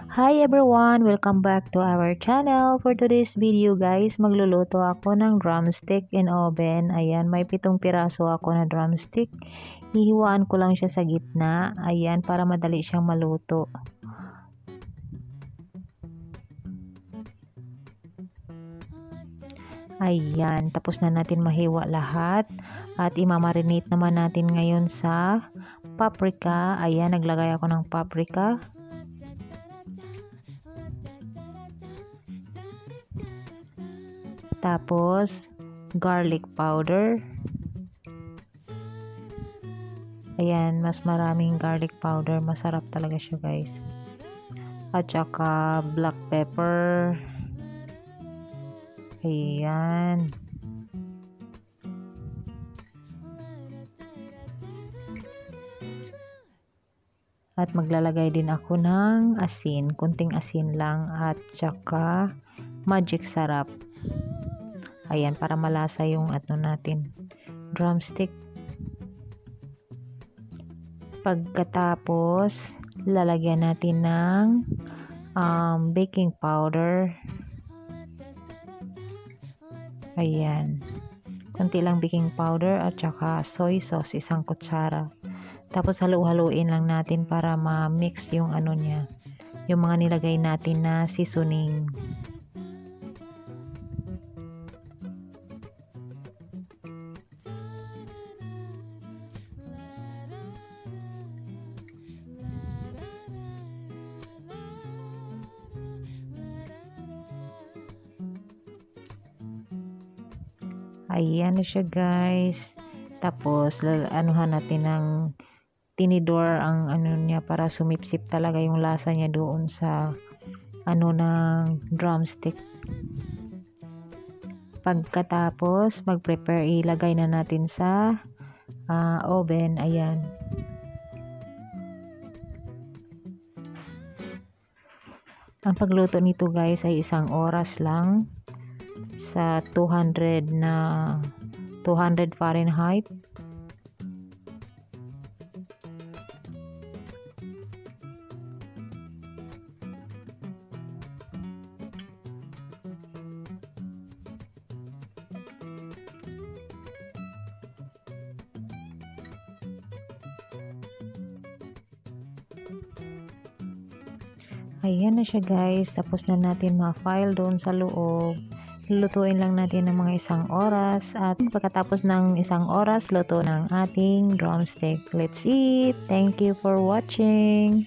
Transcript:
Hi everyone! Welcome back to our channel. For today's video guys, magluluto ako ng drumstick in oven. Ayan, may 7 piraso ako na drumstick. Hihiwaan ko lang siya sa gitna. Ayan, para madali siyang maluto. Ayan, tapos na natin mahiwa lahat. At imamarinate naman natin ngayon sa paprika. Ayan, naglagay ako ng paprika. Tapos, garlic powder. Ayan, mas maraming garlic powder. Masarap talaga siya guys. At saka black pepper. Ayan. At maglalagay din ako ng asin. Kunting asin lang. At saka magic sarap. Ayan, para malasa yung natin, drumstick. Pagkatapos, lalagyan natin ng baking powder. Ayan. Kunti lang baking powder at saka soy sauce, 1 kutsara. Tapos halu-haluin lang natin para ma-mix yung niya, yung mga nilagay natin na seasoning. Ayan na siya guys. Tapos anuhan natin ng tinidor ang niya para sumipsip talaga yung lasa niya doon sa ng drumstick. Pagkatapos mag-prepare, ilagay na natin sa oven. Ayan. Ang pagluto nito guys ay 1 oras lang sa 200 Fahrenheit. Ayan na siya guys. Tapos na natin ma-file doon sa loob. Lutuin lang natin ng mga 1 oras. At pagkatapos ng 1 oras, luto ng ating drumstick. Let's eat! Thank you for watching!